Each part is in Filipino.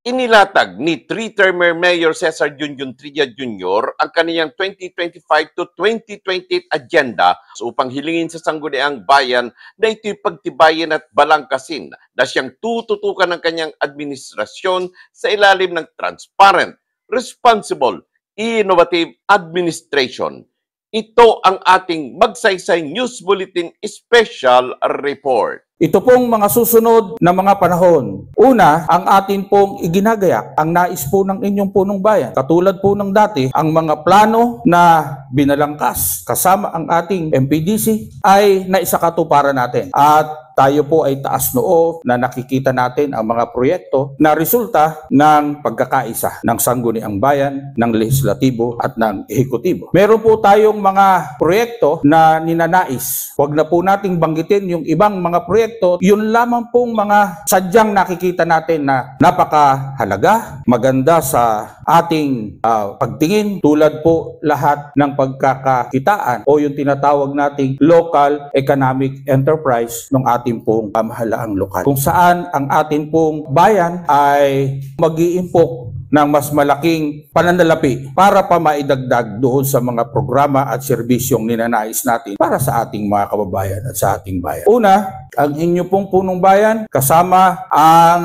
Inilatag ni three-termer Mayor Cesar Junjun Tria Jr. ang kaniyang 2025 to 2028 agenda upang hilingin sa sangguniang bayan na ito'y pagtibayin at balangkasin na siyang tututukan ng kanyang administrasyon sa ilalim ng transparent, responsible, innovative administration. Ito ang ating Magsaysay News Bulletin Special Report. Ito pong mga susunod na mga panahon. Una, ang atin pong iginagayak ang nais po ng inyong punong bayan. Katulad po ng dati, ang mga plano na binalangkas kasama ang ating MPDC ay naisakatuparan natin. At tayo po ay taas noo na nakikita natin ang mga proyekto na resulta ng pagkakaisa ng sangguniang bayan, ng lehislatibo at ng ehekutibo. Meron po tayong mga proyekto na ninanais. Huwag na po nating banggitin yung ibang mga proyekto. Yun lamang pong mga sadyang nakikita natin na napakahalaga, maganda sa ating pagtingin, tulad po lahat ng pagkakakitaan o yung tinatawag nating local economic enterprise ng ating pong pamahalaang lokal. Kung saan ang ating pong bayan ay mag-iimpok ng mas malaking pananalapi para pa maidagdag doon sa mga programa at serbisyong ninanais natin para sa ating mga kababayan at sa ating bayan. Una, ang inyo pong punong bayan kasama ang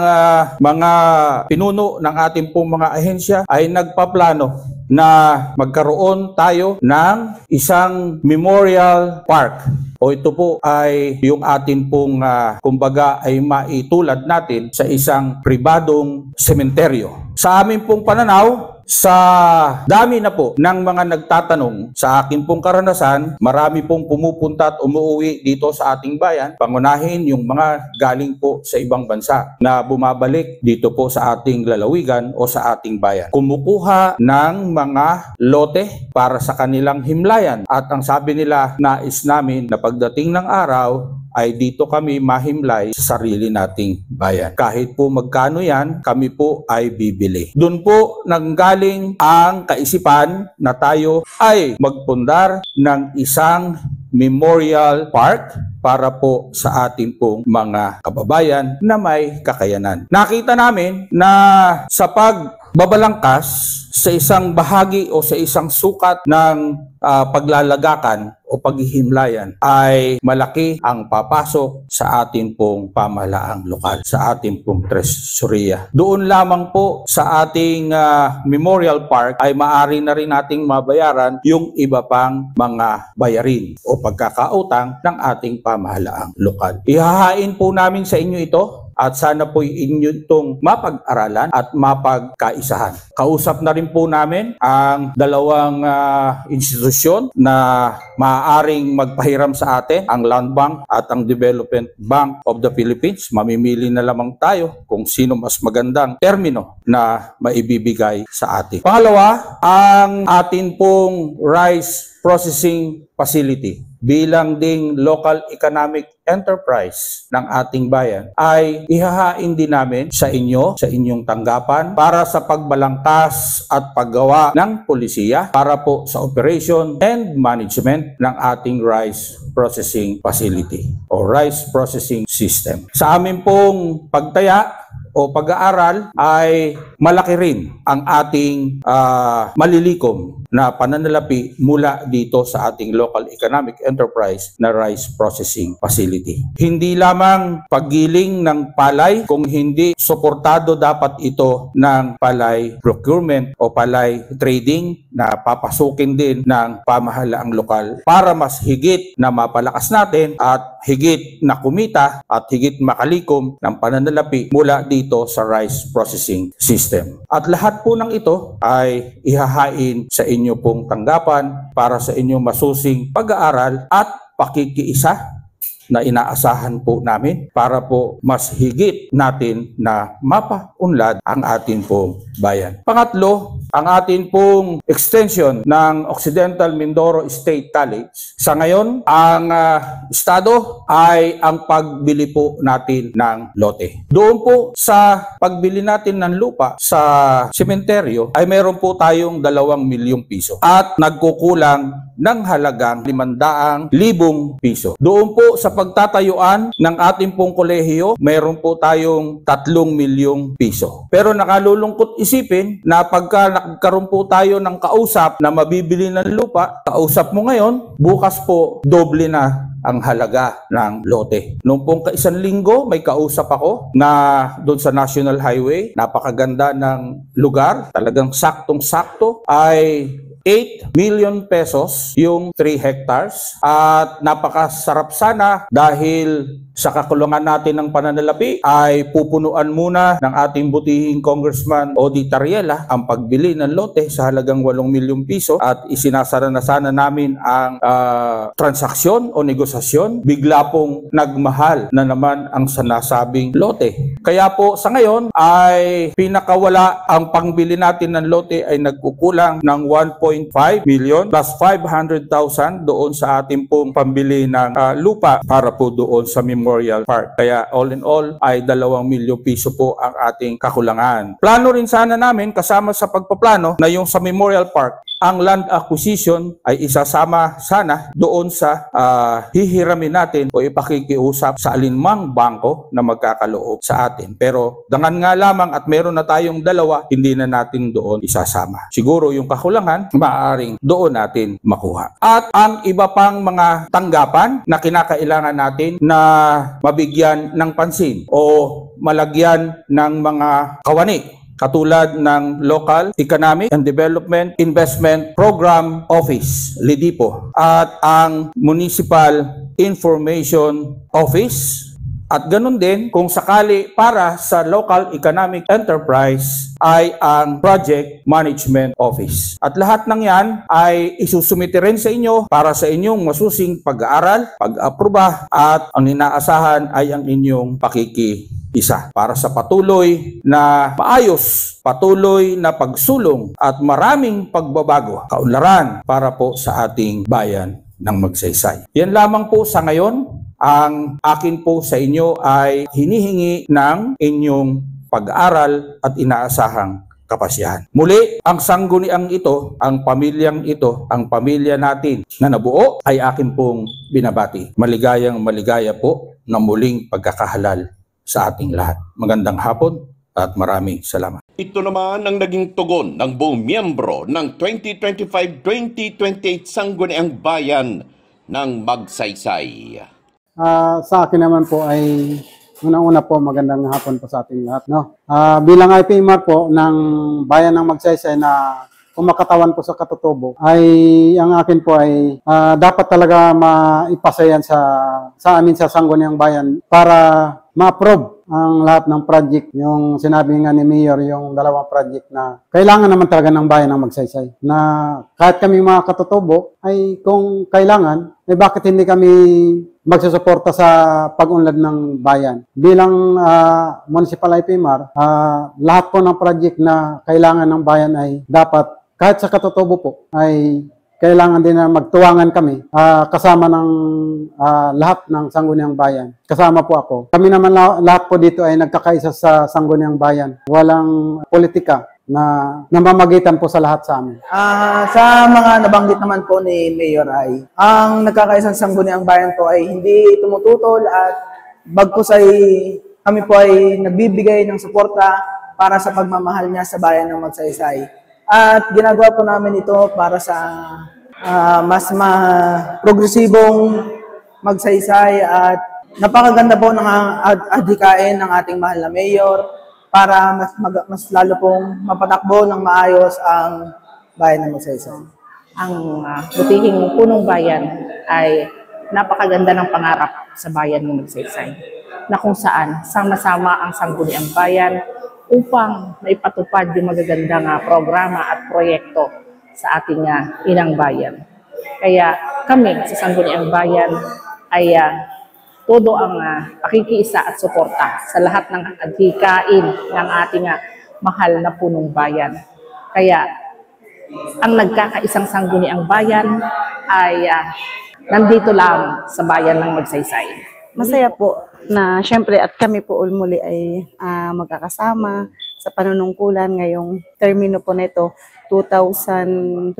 mga pinuno ng ating pong mga ahensya ay nagpaplano na magkaroon tayo ng isang memorial park. O ito po ay yung atin pong kumbaga ay maitulad natin sa isang pribadong sementeryo. Sa amin pong pananaw, sa dami na po ng mga nagtatanong sa akin pong karanasan, marami pong pumupunta at umuwi dito sa ating bayan. Pangunahin yung mga galing po sa ibang bansa na bumabalik dito po sa ating lalawigan o sa ating bayan. Kumukuha ng mga lote para sa kanilang himlayan. At ang sabi nila, nais namin na pagdating ng araw, ay dito kami mahimlay sa sarili nating bayan. Kahit po magkano yan, kami po ay bibili. Doon po nanggaling ang kaisipan na tayo ay magpundar ng isang memorial park para po sa ating pong mga kababayan na may kakayanan. Nakita namin na sa pagbabalangkas sa isang bahagi o sa isang sukat ng paglalagakan o paghihimlayan ay malaki ang papasok sa atin pong pamahalaang lokal, sa atin pong tresorya. Doon lamang po sa ating memorial park ay maaari na rin nating mabayaran yung iba pang mga bayarin o pagkakautang ng ating pamahalaang lokal. Ihahain po namin sa inyo ito at sana po inyo itong mapag-aralan at mapagkaisahan. Kausap na rin po namin ang dalawang institusyon na maaaring magpahiram sa atin, ang Land Bank at ang Development Bank of the Philippines. Mamimili na lamang tayo kung sino mas magandang termino na maibibigay sa atin. Pangalawa, ang atin pong rice processing facility bilang ding local economic enterprise ng ating bayan ay ihahain din namin sa inyo, sa inyong tanggapan para sa pagbalangkas at paggawa ng polisiya para po sa operation and management ng ating rice processing facility o rice processing system. Sa amin pong pagtaya o pag-aaral ay malaki rin ang ating malilikom na pananalapi mula dito sa ating local economic enterprise na rice processing facility. Hindi lamang paggiling ng palay, kung hindi suportado dapat ito ng palay procurement o palay trading na papasukin din ng pamahalaang lokal para mas higit na mapalakas natin at higit na kumita at higit makalikom ng pananalapi mula dito sa rice processing system. At lahat po ng ito ay ihahain sa inyo pong tanggapan para sa inyong masusing pag-aaral at pakikiisa na inaasahan po namin para po mas higit natin na mapaunlad ang ating pong bayan. Pangatlo, ang atin pong extension ng Occidental Mindoro State College. Sa ngayon, ang estado ay ang pagbili po natin ng lote. Doon po sa pagbili natin ng lupa sa sementeryo ay meron po tayong 2 milyong piso at nagkukulang ng halagang 500,000 piso. Doon po sa pagtatayuan ng ating pong kolehiyo, meron po tayong 3 milyong piso. Pero nakalulungkot isipin na pagka nagkaroon po tayo ng kausap na mabibili ng lupa, kausap mo ngayon, bukas po doble na ang halaga ng lote. Noong pong isang linggo, may kausap ako na doon sa National Highway, napakaganda ng lugar, talagang saktong-sakto, ay 8 million pesos yung 3 hectares at napakasarap sana dahil sa kakulungan natin ng pananalapi ay pupunuan muna ng ating butihing Congressman Odi Tariela ang pagbili ng lote sa halagang 8 milyong piso at isinasara na sana namin ang transaksyon o negosasyon. Bigla pong nagmahal na naman ang sinasabing lote. Kaya po sa ngayon ay pinakawala ang pangbili natin ng lote ay nagkukulang ng 1.5 million plus 500,000 doon sa ating pong pambili ng lupa para po doon sa Memorial Park. Kaya all in all ay 2 milyong piso po ang ating kakulangan. Plano rin sana namin kasama sa pagpaplano na yung sa Memorial Park, ang land acquisition ay isasama sana doon sa hihiramin natin o ipakikiusap sa alinmang bangko na magkakaloob sa atin. Pero dangan nga lamang at meron na tayong 2, hindi na natin doon isasama. Siguro yung kakulangan, maaaring doon natin makuha. At ang iba pang mga tanggapan na kinakailangan natin na mabigyan ng pansin o malagyan ng mga kawani katulad ng Local Economic and Development Investment Program Office, LIDIPO, at ang Municipal Information Office. At ganun din kung sakali para sa Local Economic Enterprise ay ang Project Management Office. At lahat ng yan ay isusumite rin sa inyo para sa inyong masusing pag-aaral, pag-aproba at ang inaasahan ay ang inyong pakikiisa para sa patuloy na maayos, patuloy na pagsulong at maraming pagbabago, kaunlaran para po sa ating bayan ng Magsaysay. Yan lamang po sa ngayon. Ang akin po sa inyo ay hinihingi ng inyong pag-aaral at inaasahang kapasyahan. Muli, ang sangguniang ito, ang pamilyang ito, ang pamilya natin na nabuo ay akin pong binabati. Maligayang maligaya po na muling pagkakahalal sa ating lahat. Magandang hapon at maraming salamat. Ito naman ang naging tugon ng buong miyembro ng 2025-2028 Sangguniang Bayan ng Magsaysay. Sa akin naman po ay unang-una po magandang hapon po sa ating lahat. No? Bilang IPMR po ng Bayan ng Magsaysay na kumakatawan po sa katutubo, ay ang akin po ay dapat talaga maipasayan sa amin sa Sangguniang Bayan para ma-approve ang lahat ng project. Yung sinabi nga ni Mayor, yung 2 project na kailangan naman talaga ng Bayan ng Magsaysay. Na kahit kami mga katutubo ay kung kailangan, bakit hindi kami magsusuporta sa pag-unlad ng bayan. Bilang Municipal IPMR, lahat po ng project na kailangan ng bayan ay dapat, kahit sa katutubo po, ay kailangan din na magtuwangan kami kasama ng lahat ng Sangguniang Bayan. Kasama po ako. Kami naman lahat po dito ay nagkakaisa sa Sangguniang Bayan. Walang politika na namamagitan po sa lahat sa amin. Sa mga nabanggit naman po ni Mayor ay, ang nagkakaisang Sangguniang Bayan po ay hindi tumututol at bagkus ay kami po ay nagbibigay ng suporta para sa pagmamahal niya sa bayan ng Magsaysay. At ginagawa po namin ito para sa mas progresibong Magsaysay at napakaganda po ng adhikain ng ating mahal na Mayor para mas lalo pong mapatakbo ng maayos ang bayan ng Magsaysay. Ang butihing punong bayan ay napakaganda ng pangarap sa bayan ng Magsaysay na kung saan sama-sama ang Sangguniang Bayan upang maipatupad yung magagandang programa at proyekto sa ating inang bayan. Kaya kami sa Sangguniang Bayan ay todo ang pakikiisa at suporta sa lahat ng adhikain ng ating mahal na punong bayan. Kaya ang nagkakaisang sangguniang bayan ay nandito lang sa bayan ng Magsaysay. Masaya po na syempre at kami po muli ay magkakasama sa panunungkulan ngayong termino po nito 2025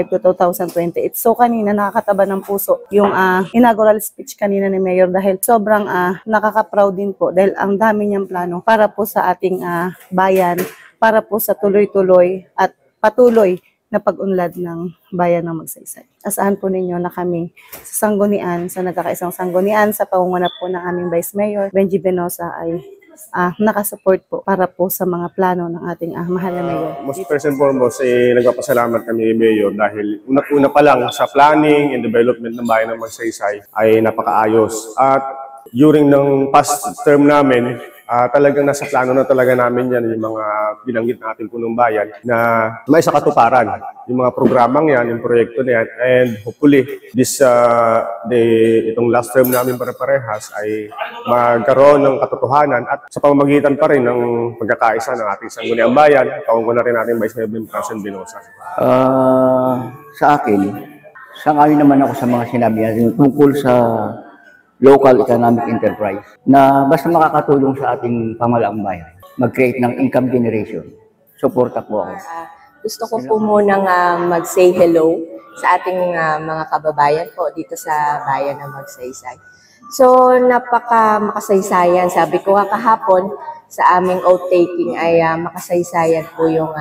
to 2028. So kanina nakakataba ng puso yung inaugural speech kanina ni Mayor dahil sobrang nakaka-proud din po dahil ang dami niyang plano para po sa ating bayan, para po sa tuloy-tuloy at patuloy na pag-unlad ng bayan ng Magsaysay. Asahan po ninyo na kami sa sanggunian, sa nagkakaisang sanggunian, sa pangunguna po ng aming Vice Mayor, Benji Benosa ay nakasupport po para po sa mga plano ng ating mahal na Mayor. Most first and foremost, nagpapasalamat kami kay Mayor dahil una-una pa lang sa planning and development ng bayan ng Magsaysay ay napakaayos. At during ng past term namin, talagang nasa plano na talaga namin yan, yung mga binanggit natin punong bayan na may sa katuparan. Yung mga programang yan, yung proyekto na yan. And hopefully, itong last term namin para-parehas ay magkaroon ng katotohanan at sa pamamagitan pa rin ng pagkakaisa ng ating sangguniang bayan. Taong ko na rin natin Vice Mayor President Benosa. Sa akin, sangayon naman ako sa mga sinabi natin tungkol sa local economic enterprise na basta makakatulong sa ating pamalaang bayan, mag-create ng income generation. Suporta po ako. Gusto ko po munang mag-say hello sa ating mga kababayan po dito sa bayan ng Magsaysay. So, makasaysayan. Sabi ko kahapon sa aming oath-taking ay makasaysayan po yung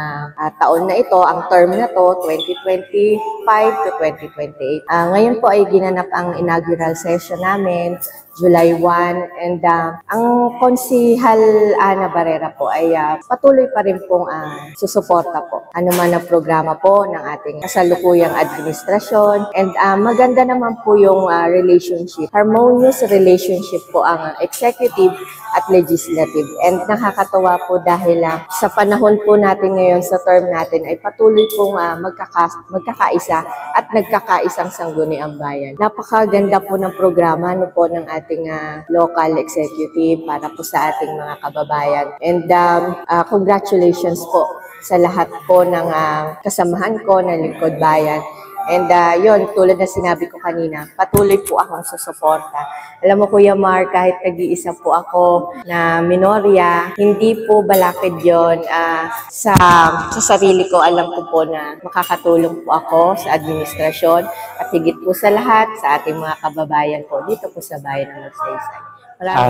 taon na ito, ang term na to, 2025 to 2028. Ngayon po ay ginanap ang inaugural session namin, July 1, and ang Konsihal Ana Barrera po ay patuloy pa rin pong susuporta po. Ano man ang programa po ng ating kasalukuyang administrasyon, and maganda naman po yung relationship, harmonious relationship po ang executive at legislative. And nakakatawa po dahil sa panahon po natin ngayon, sa term natin, ay patuloy pong magkakaisa at nagkakaisang sangguniang bayan. Napakaganda po ng programa po ng ating local executive para po sa ating mga kababayan. And congratulations po sa lahat po ng kasamahan ko na lingkod bayan. And yon, tulad na sinabi ko kanina, patuloy po akong susuporta. Alam mo Kuya Mar, kahit nag-iisa po ako na minorya, hindi po balakid yon sa sarili ko. Alam ko po na makakatulong po ako sa administrasyon at higit po sa lahat sa ating mga kababayan po dito po sa bayan ng Magsaysay.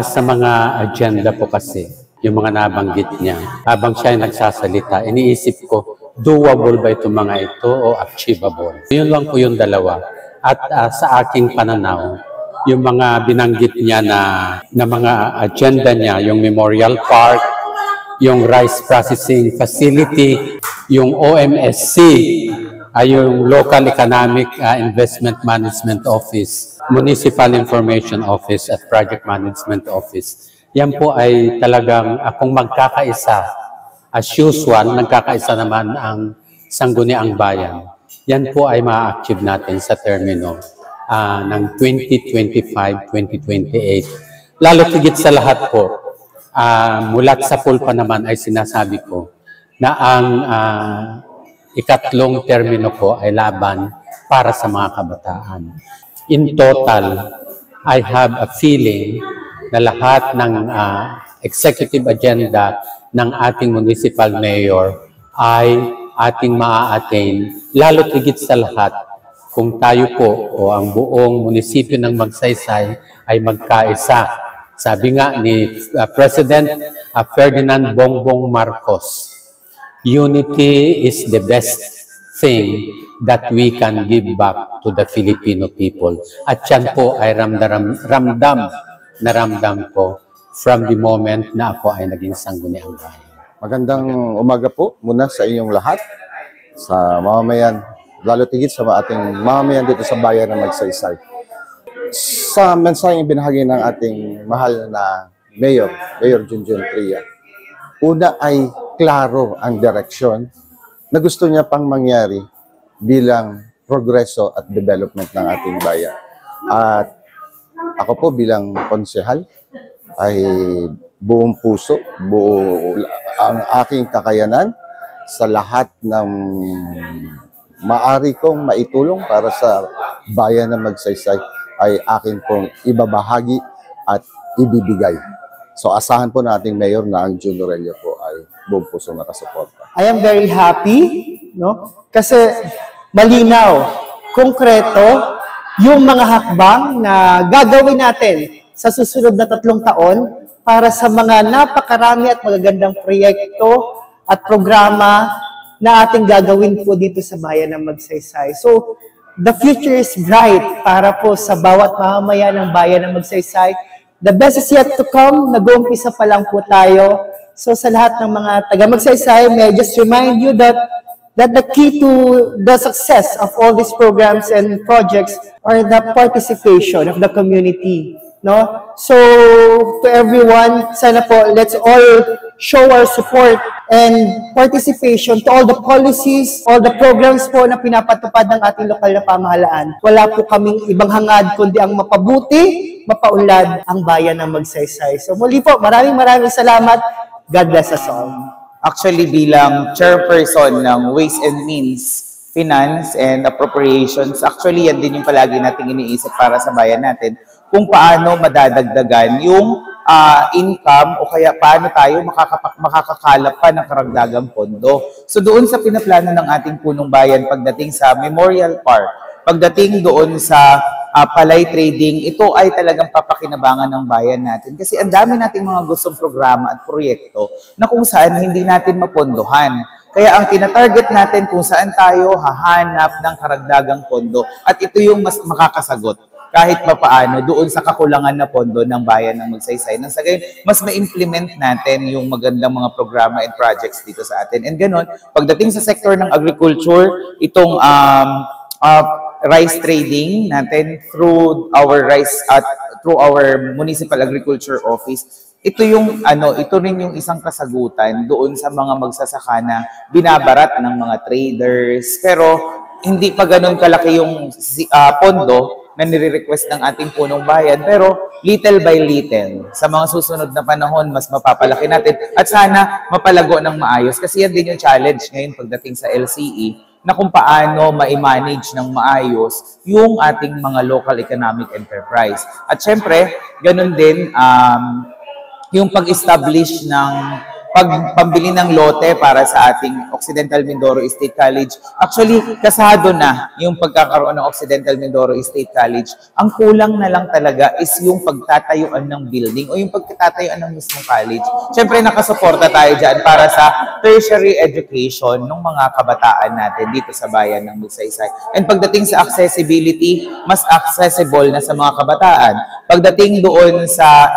Sa mga agenda po kasi, yung mga nabanggit niya, habang siya ay nagsasalita, iniisip ko, doable ba itong mga ito o achievable? Yun lang po yung dalawa. At sa aking pananaw, yung mga binanggit niya na mga agenda niya, yung Memorial Park, yung Rice Processing Facility, yung OMSC, yung Local Economic Investment Management Office, Municipal Information Office at Project Management Office. Yan po ay talagang kung magkakaisa. As usual, nagkakaisa naman ang sangguniang bayan. Yan po ay ma-achieve natin sa termino ng 2025-2028. Lalo tigit sa lahat po, mulat sa pulpa naman ay sinasabi ko na ang ikatlong termino ko ay laban para sa mga kabataan. In total, I have a feeling na lahat ng executive agenda ng ating municipal mayor ay ating maa-attain, lalo tigit sa lahat kung tayo po o ang buong munisipyo ng Magsaysay ay magkaisa. Sabi nga ni President Ferdinand Bongbong Marcos, unity is the best thing that we can give back to the Filipino people. At yan po ay ramdam ko from the moment na ako ay naging sangguniang bayan. Magandang umaga po muna sa inyong lahat, sa mamamayan, lalo tigit sa ating mamamayan dito sa bayan ng Magsaysay. Sa mensaheng binahagi ng ating mahal na Mayor Junjun Tria, una ay klaro ang direksyon na gusto niya pang mangyari bilang progreso at development ng ating bayan. At ako po bilang konsehal, ay buong puso, buo ang aking kakayanan sa lahat ng maari kong maitulong para sa bayan ng Magsaysay ay akin pong ibabahagi at ibibigay. So asahan po nating Mayor na ang Jun Aurelio po ay buong puso nakasuporta. I am very happy, no? Kasi malinaw, konkreto, yung mga hakbang na gagawin natin sa susunod na 3 taon para sa mga napakarami at magagandang proyekto at programa na ating gagawin po dito sa bayan ng Magsaysay. So, the future is bright para po sa bawat mamamayan ng bayan ng Magsaysay. The best is yet to come. Nag-uumpisa pa lang po tayo. So, sa lahat ng mga taga-Magsaysay, may I just remind you that the key to the success of all these programs and projects are the participation of the community. No? So, to everyone, sana po, let's all show our support and participation to all the policies, all the programs po na pinapatupad ng ating lokal na pamahalaan. Wala po kaming ibang hangad kundi ang mapabuti, mapaunlad ang bayan ng Magsaysay. So muli po, maraming salamat. God bless us all. Actually, bilang chairperson ng Ways and Means, Finance and Appropriations, actually yan din yung palagi nating iniisip para sa bayan natin, kung paano madadagdagan yung income o kaya paano tayo makakakalap pa ng karagdagang pondo. So doon sa pinaplano ng ating punong bayan pagdating sa Memorial Park, pagdating doon sa palay trading, ito ay talagang papakinabangan ng bayan natin. Kasi ang dami nating mga gustong programa at proyekto na kung saan hindi natin mapondohan. Kaya ang tinatarget natin kung saan tayo hahanap ng karagdagang pondo at ito yung mas makakasagot kahit papaano doon sa kakulangan na pondo ng bayan ng Magsaysay. Nang sa gayon, mas ma-implement natin yung magandang mga programa and projects dito sa atin. And ganon, pagdating sa sector ng agriculture, itong rice trading natin through our through our municipal agriculture office, ito rin yung isang kasagutan doon sa mga magsasaka na binabarat ng mga traders. Pero hindi pa ganun kalaki yung pondo na nire-request ng ating punong bayan. Pero little by little, sa mga susunod na panahon, mas mapapalaki natin at sana mapalago ng maayos. Kasi yan din yung challenge ngayon pagdating sa LCE, na kung paano ma-manage ng maayos yung ating mga local economic enterprise. At syempre, ganun din yung pag-establish ng pambili ng lote para sa ating Occidental Mindoro State College. Actually, kasado na yung pagkakaroon ng Occidental Mindoro State College. Ang kulang na lang talaga is yung pagtatayuan ng building o yung pagtatayuan ng mismong college. Siyempre, nakasuporta tayo dyan para sa tertiary education ng mga kabataan natin dito sa bayan ng Magsaysay. And pagdating sa accessibility, mas accessible na sa mga kabataan. Pagdating doon sa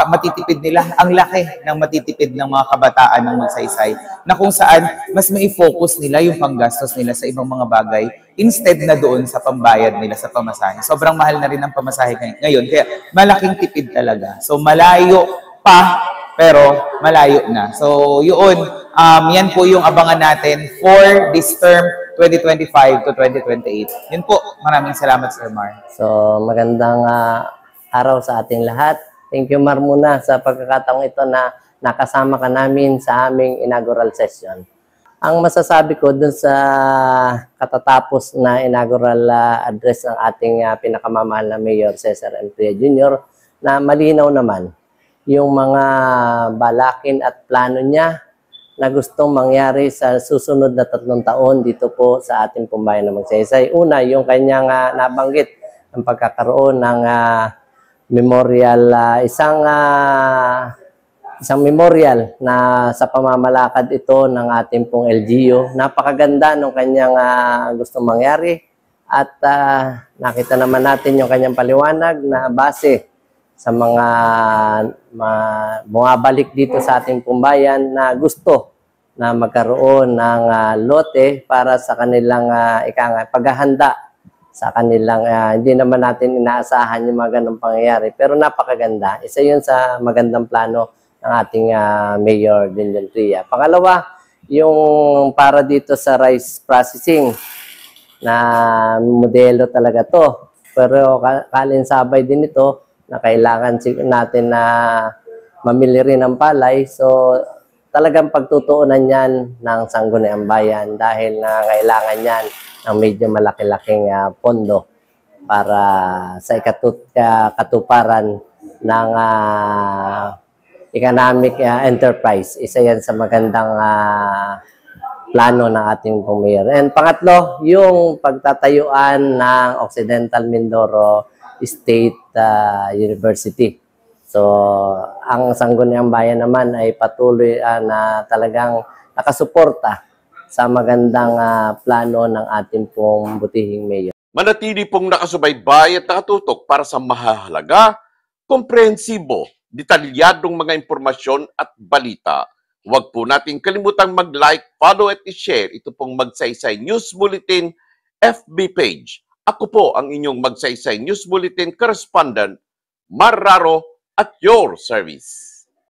matitipid nila, ang laki ng matitipid ng mga kabataan ng Magsaysay na kung saan mas mai-focus nila yung panggastos nila sa ibang mga bagay instead na doon sa pambayad nila sa pamasahe. Sobrang mahal na rin ang pamasahe ngayon, kaya malaking tipid talaga. So malayo pa, pero malayo na. So yun, yan po yung abangan natin for this term 2025 to 2028. Yun po, maraming salamat Sir Mar. So magandang araw sa ating lahat. Thank you, Mar, muna sa pagkakataong ito na nakasama ka namin sa aming inaugural session. Ang masasabi ko dun sa katatapos na inaugural address ng ating pinakamamahal na Mayor Cesar M. Tria Jr. na malinaw naman yung mga balakin at plano niya na gustong mangyari sa susunod na 3 taon dito po sa ating pambayan ng Magsaysay. Una, yung kanyang nabanggit ang pagkakaroon ng memorial, isang memorial na sa pamamalakad ito ng ating pong LGU. Napakaganda ng kanyang gustong mangyari at nakita naman natin yung kanyang paliwanag na base sa mga bumabalik dito sa ating pumbayan na gusto na magkaroon ng lote para sa kanilang paghahanda sa kanilang, hindi naman natin inaasahan yung mga ganong pangyayari. Pero napakaganda. Isa yun sa magandang plano ng ating Mayor Junjun Tria. Pangalawa, yung para dito sa rice processing na modelo talaga to. Pero kalinsabay din ito na kailangan natin na mamili rin ng palay. So, talagang pagtutuunan yan ng Sangguniang Bayan dahil kailangan yan ng medyo malaki-laking pondo para sa katuparan ng economic enterprise. Isa yan sa magandang plano ng ating mayor. And pangatlo, yung pagtatayuan ng Occidental Mindoro State University. So, ang Sangguniang Bayan naman ay patuloy na talagang nakasuporta sa magandang plano ng ating pong butihing mayor. Manatili pong nakasubaybay at nakatutok para sa mahalaga, komprehensibo, detalyadong mga impormasyon at balita. Huwag po natin kalimutang mag-like, follow at i-share ito pong Magsaysay News Bulletin FB page. Ako po ang inyong Magsaysay News Bulletin correspondent, Marraro, at your service.